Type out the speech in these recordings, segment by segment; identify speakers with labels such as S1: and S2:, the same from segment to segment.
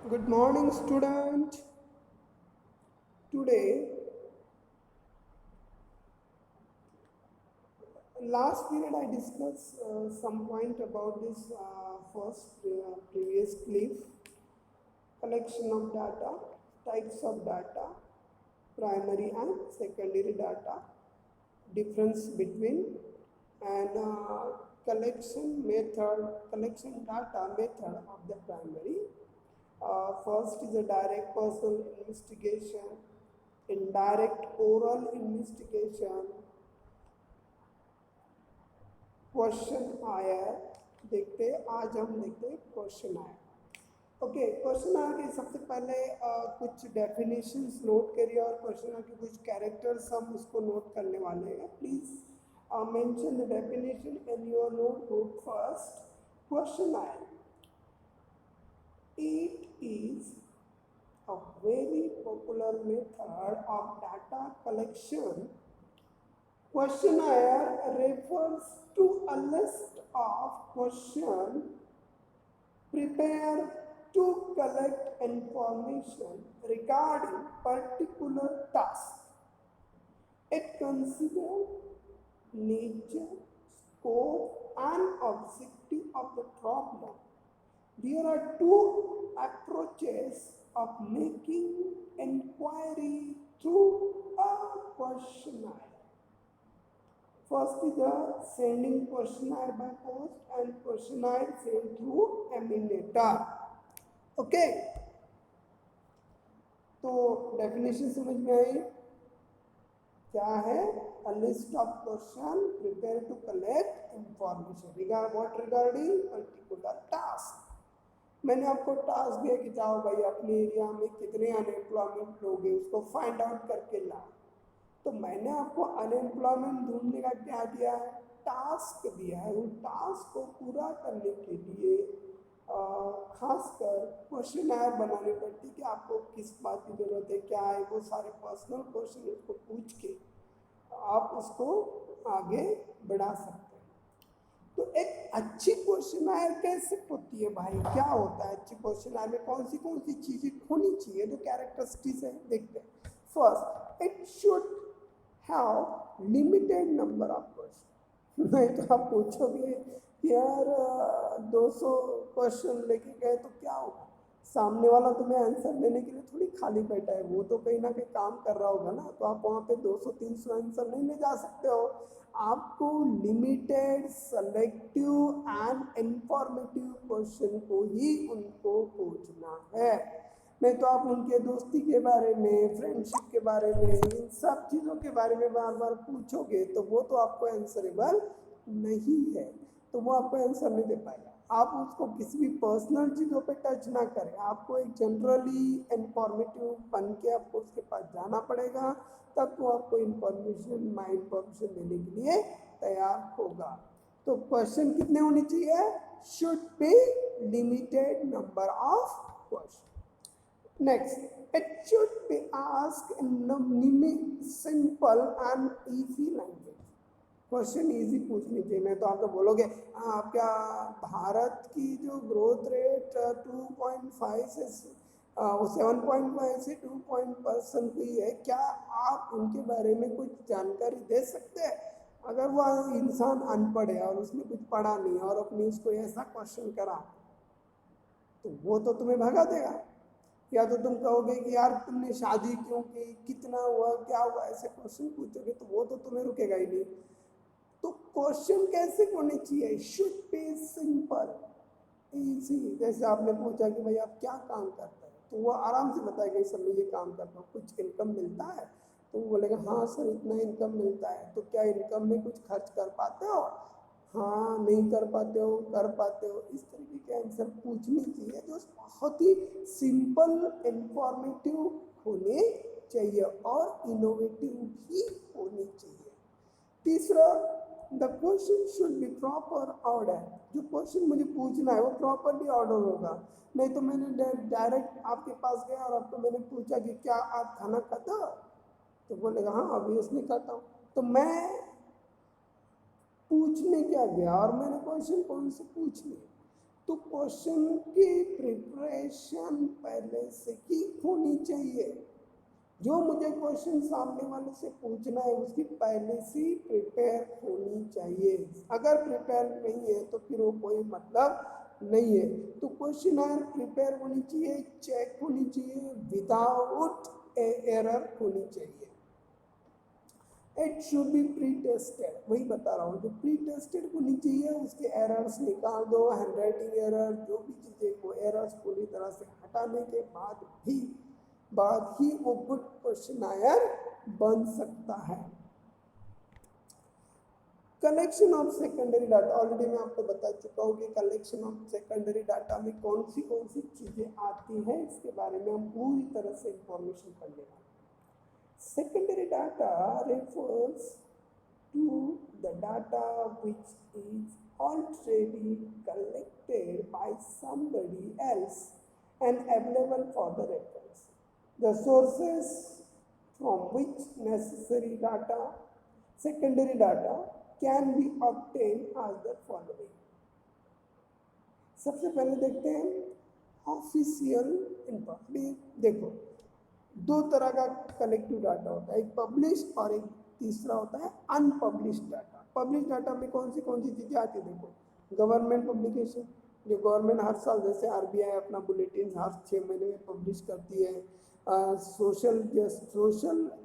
S1: Good morning, student. Today, last period I discussed some point about this previous clip, collection of data, types of data, primary and secondary data, difference between and collection data method of the primary. First is a direct personal investigation, indirect oral investigation, question आया देखते आज हम देखते हैं question आया। Okay, question आया के सबसे पहले कुछ डेफिनेशंस नोट करिए और क्वेश्चन आया के कुछ कैरेक्टर्स हम उसको नोट करने वाले हैं। Please mention the definition in your notebook. First question आया, it is a very popular method of data collection. Questionnaire refers to a list of questions prepared to collect information regarding particular task. It considers nature, scope, and objective of the problem. There are two approaches of making inquiry through a questionnaire. First is the sending questionnaire by post and questionnaire sent through emanator. Okay, तो definition समझ में आई? क्या है? A list of question prepared to collect information regarding particular task. मैंने आपको task दिया कि जाओ भाई अपने एरिया में कितने अनएम्प्लॉयमेंट लोग हैं उसको फाइंड आउट करके लाओ। तो मैंने आपको अनएम्प्लॉयमेंट ढूंढने का क्या दिया है? टास्क दिया है। वो टास्क को पूरा करने के लिए खासकर क्वेश्चनर बनाने पड़ती कि आपको किस बात की ज़रूरत है, क्या है, वो सारे पर्सनल क्वेश्चन उसको पूछ के आप उसको आगे बढ़ा सकते हैं। तो एक अच्छी क्वेश्चनर कैसे होती है भाई? क्या होता है अच्छी क्वेश्चनर में? कौन सी चीज़ें होनी चाहिए? जो कैरेक्टरिस्टिक्स है देखते हैं। First, it should have limited number of question. नहीं तो आप पूछोगे यार 200 क्वेश्चन लेके गए तो क्या होगा? सामने वाला तुम्हें आंसर देने के लिए थोड़ी खाली बैठा है, वो तो कहीं ना कहीं काम कर रहा होगा ना। तो आप वहाँ पे 200-300 आंसर नहीं ले जा सकते हो। आपको limited, selective and informative question को ही उनको पूछना है। नहीं तो आप उनके दोस्ती के बारे में, फ्रेंडशिप के बारे में, इन सब चीज़ों के बारे में बार बार पूछोगे तो वो तो आपको आंसरेबल नहीं है, तो वो आपको आंसर नहीं दे पाएगा। आप उसको किसी भी पर्सनल चीज़ों पे टच ना करें, आपको एक जनरली इंफॉर्मेटिव बन के आपको उसके पास जाना पड़ेगा, तब वो आपको इंफॉर्मेशन देने के लिए तैयार होगा। तो क्वेश्चन कितने होने चाहिए? Should be limited number of question. Next, it should be asked in simple and easy language. Question easy पूछनी चाहिए। मैं तो आपको बोलोगे आप क्या भारत की जो ग्रोथ रेट 2.5 से 7.5 से 2% हुई है, क्या आप उनके बारे में कुछ जानकारी दे सकते हैं? अगर वह इंसान अनपढ़ है और उसने कुछ पढ़ा नहीं और अपने उसको ऐसा क्वेश्चन करा तो वो तो तुम्हें भगा देगा। या तो तुम कहोगे कि यार तुमने शादी क्यों की, कितना हुआ, क्या हुआ, ऐसे क्वेश्चन पूछोगे तो वो तो तुम्हें रुकेगा ही नहीं। तो क्वेश्चन कैसे होने चाहिए? Should be simple, easy. जैसे आपने पूछा कि भाई आप क्या काम करते हैं, तो वो आराम से बताएगा सर मैं ये काम करता हूँ, कुछ इनकम मिलता है? तो वो बोलेगा हाँ सर इतना इनकम मिलता है। तो क्या इनकम में कुछ खर्च कर पाते हो? हाँ, नहीं कर पाते हो, कर पाते हो। इस तरीके के आंसर पूछने चाहिए जो बहुत ही सिंपल, इंफॉर्मेटिव होने चाहिए और इनोवेटिव भी होने चाहिए। तीसरा, the question should be proper order. जो क्वेश्चन मुझे पूछना है वो प्रॉपरली ऑर्डर होगा। नहीं तो मैंने डायरेक्ट आपके पास गया और आपको मैंने पूछा कि क्या आप खाना खाते हो, तो बोलेगा हाँ ऑब्वियसली खाता हूँ। तो मैं पूछने क्या गया और मैंने क्वेश्चन कौन से पूछ लिए? तो क्वेश्चन की प्रिपरेशन पहले से ही होनी चाहिए। जो मुझे क्वेश्चन सामने वाले से पूछना है उसकी पहले से प्रिपेयर होनी चाहिए। अगर प्रिपेयर नहीं है तो फिर वो कोई मतलब नहीं है। तो क्वेश्चन आंसर प्रिपेयर होनी चाहिए, चेक होनी चाहिए, विदाउट एरर होनी चाहिए। It should be pre tested, वही बता रहा हूँ, जो प्री टेस्टेड होनी चाहिए। उसके एरर्स निकाल दो, हैंड राइटिंग एरर, जो भी चीज़ें, वो एरर्स पूरी तरह से हटाने के बाद ही वो गुड क्वेश्चन आंसर बन सकता है। Collection of secondary data, already मैं आपको बता चुका हूँ कि कलेक्शन ऑफ सेकेंडरी डाटा में कौन सी चीज़ें आती हैं, इसके बारे में हम पूरी तरह से इंफॉर्मेशन करने वाले हैं। Secondary data refers to the data which is already collected by somebody else and available for the reference. The sources from which necessary data, secondary data, can be obtained as the following. सबसे पहले देखते हैं official information. देखो, दो तरह का collective data होता है, एक पब्लिश और एक तीसरा होता है अनपब्लिश डाटा। पब्लिश डाटा में कौन सी चीज़ें आती है? देखो, गवर्नमेंट पब्लिकेशन, जो गवर्नमेंट हर साल, जैसे आरबीआई अपना बुलेटिन हर 6 महीने में पब्लिश करती है। सोशल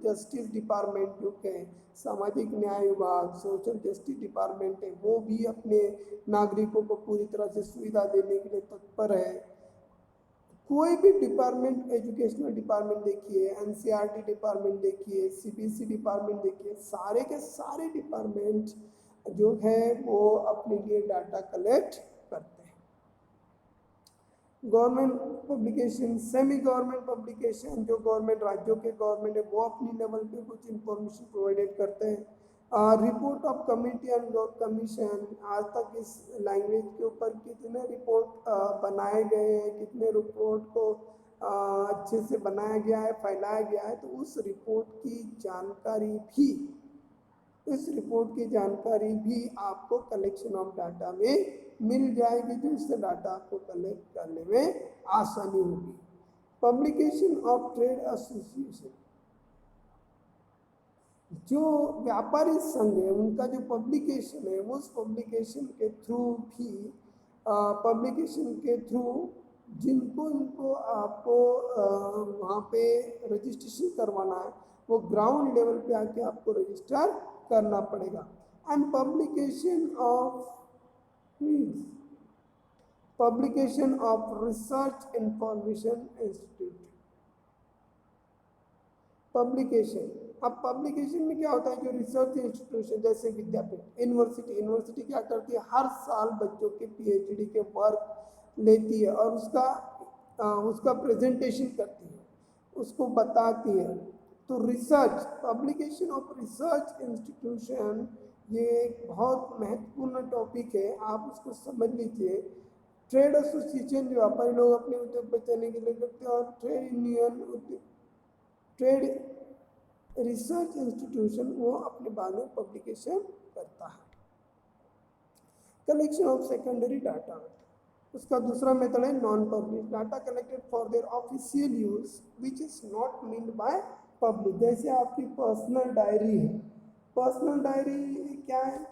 S1: जस्टिस डिपार्टमेंट, जो है सामाजिक न्याय विभाग, सोशल जस्टिस डिपार्टमेंट है, वो भी अपने नागरिकों को पूरी तरह से सुविधा देने के लिए तत्पर है। कोई भी डिपार्टमेंट, एजुकेशनल डिपार्टमेंट देखिए, एनसीईआरटी डिपार्टमेंट देखिए, सीबीएसई डिपार्टमेंट देखिए, सारे के सारे डिपार्टमेंट जो है वो अपने लिए डाटा कलेक्ट करते हैं। Government publication, semi government publication, जो गवर्नमेंट, राज्यों के गवर्नमेंट है, वो अपनी लेवल पे कुछ इंफॉर्मेशन प्रोवाइडेड करते हैं। Report of committee and commission, आज तक इस लैंग्वेज के ऊपर कितने रिपोर्ट बनाए गए हैं, कितने रिपोर्ट को अच्छे से बनाया गया है, फैलाया गया है, तो उस रिपोर्ट की जानकारी भी आपको कलेक्शन ऑफ डाटा में मिल जाएगी, जो इससे डाटा आपको कलेक्ट करने में आसानी होगी। पब्लिकेशन ऑफ ट्रेड एसोसिएशन, जो व्यापारी संघ है उनका जो पब्लिकेशन है, उस पब्लिकेशन के थ्रू जिनको आपको वहाँ पे रजिस्ट्रेशन करवाना है, वो ग्राउंड लेवल पे आके आपको रजिस्टर करना पड़ेगा। And publication of research information institute. Publication, अब पब्लिकेशन में क्या होता है, जो रिसर्च इंस्टीट्यूशन जैसे विद्यापीठ, यूनिवर्सिटी क्या करती है, हर साल बच्चों के पीएचडी के वर्क लेती है और उसका प्रेजेंटेशन करती है, उसको बताती है। तो research, publication of research institution, ये एक बहुत महत्वपूर्ण टॉपिक है, आप उसको समझ लीजिए। ट्रेड एसोसिएशन, जो व्यापारी लोग अपने उद्योग बचाने के लिए करते हैं, और trade union, trade research institution, वो अपने बाद में पब्लिकेशन करता है। कलेक्शन ऑफ सेकेंडरी डाटा, उसका दूसरा मेथड है non publish data collected for their official use which is not meant by public. जैसे आपकी पर्सनल डायरी है, पर्सनल डायरी क्या है,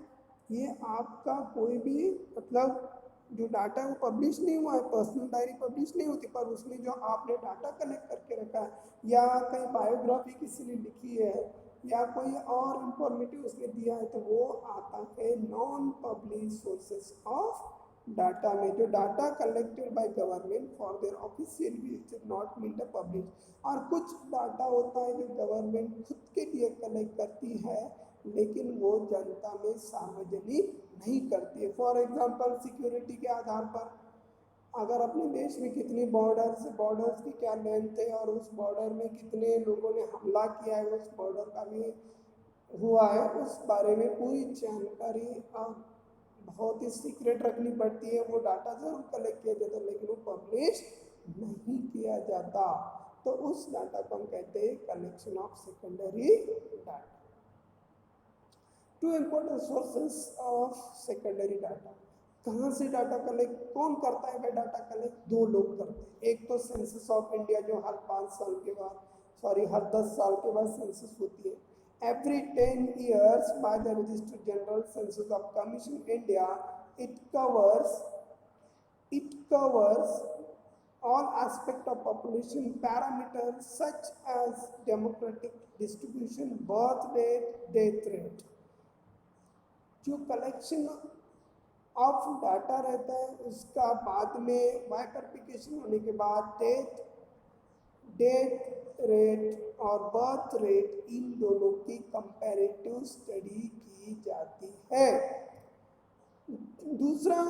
S1: ये आपका कोई भी, मतलब जो डाटा है वो पब्लिश नहीं हुआ है, पर्सनल डायरी पब्लिश नहीं होती, पर उसमें जो आपने डाटा कलेक्ट करके रखा है, या कहीं बायोग्राफी किसी ने लिखी है, या कोई और इंफॉर्मेटिव उसने दिया है, तो वो आता है non publish sources of data में। जो data collected by government for their official use not mean the publish. और कुछ डाटा होता है जो गवर्नमेंट खुद के लिए कलेक्ट करती है, लेकिन वो जनता में सार्वजनिक नहीं करती है। फॉर एग्जांपल, सिक्योरिटी के आधार पर, अगर अपने देश में कितनी बॉर्डर्स की क्या लेंथ है, और उस बॉर्डर में कितने लोगों ने हमला किया है, उस बॉर्डर का भी हुआ है, उस बारे में पूरी जानकारी बहुत ही सीक्रेट रखनी पड़ती है। वो डाटा जरूर कलेक्ट किया जाता है, लेकिन वो पब्लिश नहीं किया जाता। तो उस डाटा को हम कहते हैं collection of secondary data. Two important sources of secondary data: कहाँ से डाटा कलेक्ट, कौन करता है भाई डाटा कलेक्ट? दो लोग करते हैं। एक तो सेंसस ऑफ इंडिया जो हर 5 साल के बाद, सॉरी हर 10 साल के बाद सेंसस होती है। Every 10 years by the Registrar General Census of Commission India, it covers all aspects of population parameters such as demographic distribution, birth rate, death rate. जो कलेक्शन ऑफ डाटा रहता है उसका बाद में बाइफर्केशन होने के बाद डेथ रेट और बर्थ रेट इन दोनों की कंपैरेटिव स्टडी की जाती है। दूसरा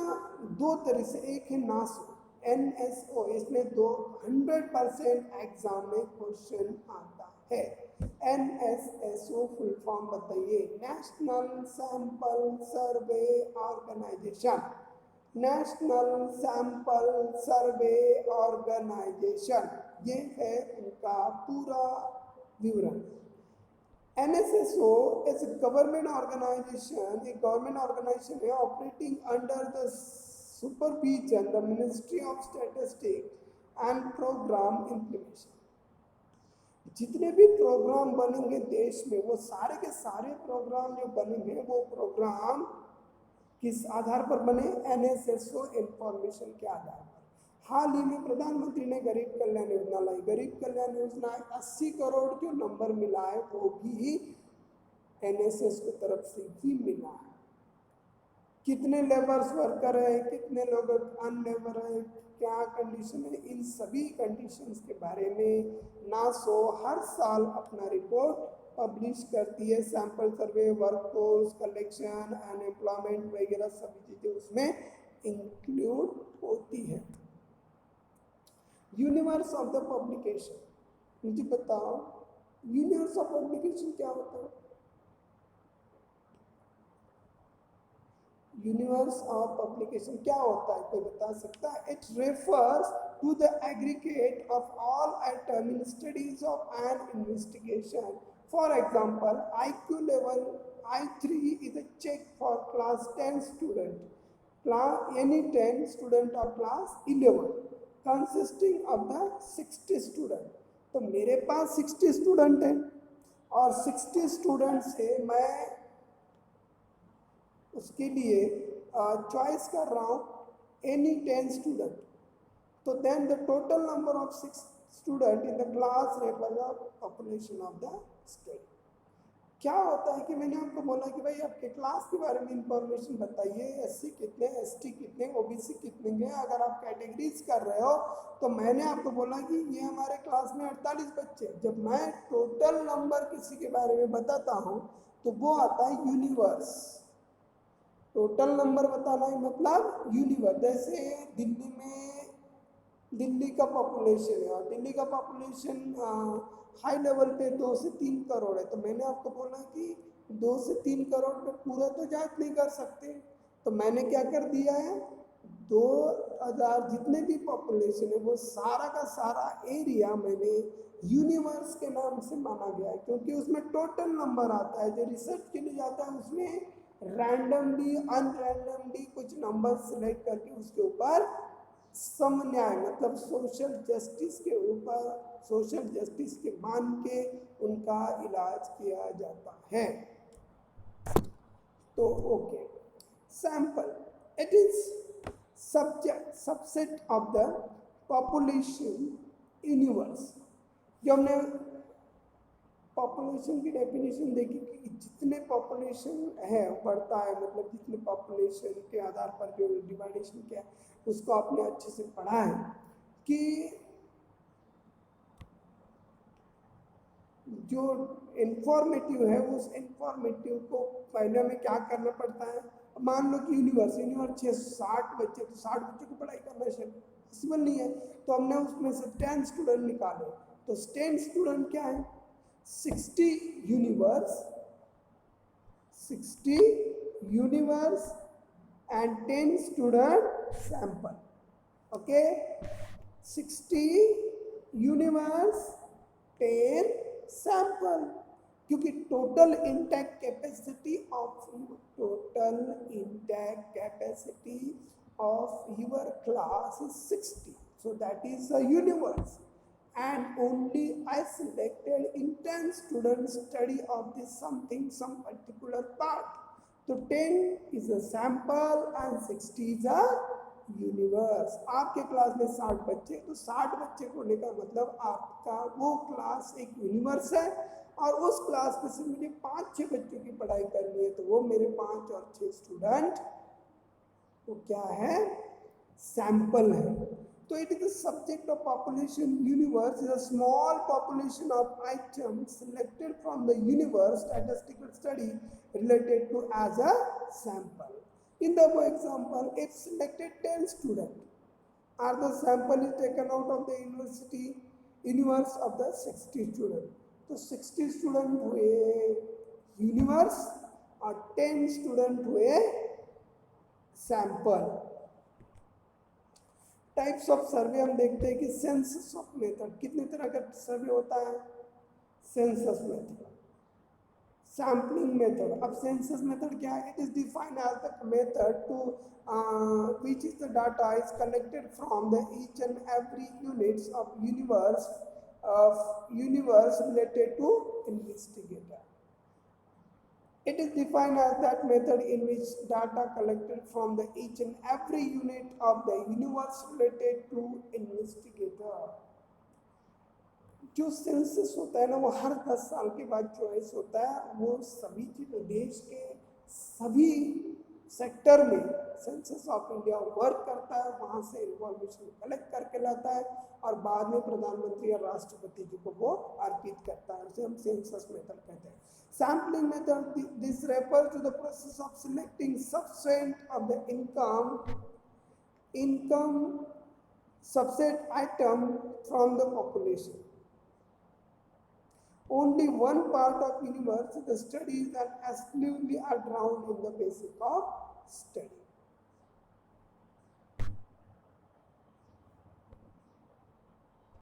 S1: दो तरह से, एक है नासो NSO, इसमें 100% एग्जाम में क्वेश्चन आता है। NSSO फुल फॉर्म बताइए? National sample survey organisation. National sample survey organisation, ये है उनका पूरा विवरण। NSSO is a government organization, एक गवर्नमेंट ऑर्गेनाइजेशन है operating under the supervision the ministry of statistics and programme implementation. जितने भी प्रोग्राम बनेंगे देश में, वो सारे के सारे प्रोग्राम जो बनेंगे वो प्रोग्राम किस आधार पर बने? NSSO इंफॉर्मेशन के आधार पर। हाल ही में प्रधानमंत्री ने गरीब कल्याण योजना लाई। गरीब कल्याण योजना 80 करोड़ जो नंबर मिला है वो भी NSS की तरफ से ही मिला है। कितने लेबर्स वर्कर है, कितने लोग अनलेबर है, क्या कंडीशन है, इन सभी कंडीशंस के बारे में नासो हर साल अपना रिपोर्ट पब्लिश करती है। Sample survey, workforce, collection, unemployment वगैरह सभी चीज़ें उसमें इंक्लूड होती है। यूनिवर्स ऑफ द पब्लिकेशन, मुझे बताओ यूनिवर्स ऑफ पब्लिकेशन क्या होता है? यूनिवर्स ऑफ पब्लिकेशन क्या होता है, कोई बता सकता है? It refers to the aggregate of all item in studies of an investigation. For example, IQ level I3 is a check for class 10 student, any 10 student of class 11 consisting of the 60 student। तो मेरे पास 60 student हैं और 60 student से मैं उसके लिए choice कर रहा हूँ एनी 10 स्टूडेंट। तो then the total number of 6 student in the class refer the population of the state. क्या होता है कि मैंने आपको बोला कि भाई आपके क्लास के बारे में इंफॉर्मेशन बताइए, SC कितने, ST कितने, OBC कितने हैं। अगर आप कैटेगरीज कर रहे हो तो मैंने आपको बोला कि ये हमारे क्लास में 48 बच्चे। जब मैं टोटल नंबर किसी के बारे में बताता हूँ तो वो आता है यूनिवर्स। टोटल नंबर बताना है मतलब यूनिवर्स। जैसे दिल्ली में, दिल्ली का पॉपुलेशन है और दिल्ली का पॉपुलेशन हाई लेवल पे 2 से 3 करोड़ है। तो मैंने आपको बोला कि 2 से 3 करोड़ पे पूरा तो जांच नहीं कर सकते, तो मैंने क्या कर दिया है, 2000 जितने भी पॉपुलेशन है वो सारा का सारा एरिया मैंने यूनिवर्स के नाम से माना गया है, क्योंकि उसमें टोटल नंबर आता है। जो रिसर्च के लिए जाता है उसमें रैंडमली अनरैंडमली कुछ नंबर सिलेक्ट करके उसके ऊपर समन्याय मतलब सोशल जस्टिस के ऊपर, सोशल जस्टिस के मान के उनका इलाज किया जाता है। तो okay, sample it is subset of the population universe. जो हमने पॉपुलेशन की डेफिनेशन देखी कि जितने पॉपुलेशन है बढ़ता है, मतलब जितने पॉपुलेशन के आधार पर जो डिवाइडेशन किया उसको आपने अच्छे से पढ़ा है कि जो इंफॉर्मेटिव है उस इंफॉर्मेटिव को पहले में क्या करना पड़ता है। मान लो कि यूनिवर्स 60 बच्चे, तो 60 बच्चों को पढ़ाई करना पॉसिबल नहीं है, तो हमने उसमें से 10 स्टूडेंट निकाले। तो 10 स्टूडेंट क्या है, 60 universe and 10 student sample. Okay, 60 universe 10 sample। क्योंकि total intact capacity of your class is 60, so that is a universe, and only I selected in 10 students study of this something, some particular part. तो 10 is a sample and 60 is a universe. आपके class में 60 बच्चे, तो 60 बच्चे होने का मतलब आपका वो क्लास एक यूनिवर्स है, और उस क्लास में से मुझे 5-6 बच्चों की पढ़ाई करनी है, तो वो मेरे 5 और 6 स्टूडेंट वो क्या है, सैंपल है। तो it is the subject of population universe is a small population of items selected from the universe statistical study related to as a sample. In the example, if selected 10 students, or the sample is taken out of the universe of the 60 students. तो 60 student हुए universe और 10 student हुए sample. Types of सर्वे हम देखते हैं कि census of method, कितने तरह का सर्वे होता है, सेंसस मेथड, सैम्पलिंग मेथड। अब सेंसस मेथड क्या है, it is defined as the method to which is the data is collected from the each and every units of universe related to investigator. It is defined as that method in which data collected from the each and every unit of the universe related to investigator. जो census होता है ना, वो हर 10 साल के बाद choice होता है, वो सभी चीज़ें देश के सभी सेक्टर में सेंसस ऑफ इंडिया वर्क करता है, वहाँ से इंफॉर्मेशन कलेक्ट करके लाता है और बाद में प्रधानमंत्री और राष्ट्रपति जी को वो अर्पित करता है, उसे हम सेंसस मेथड कहते हैं। Sampling method, this refer to the process of selecting subset of the income subset item from the population. Only one part of universe, the studies that exclusively are drawn in the basic of study.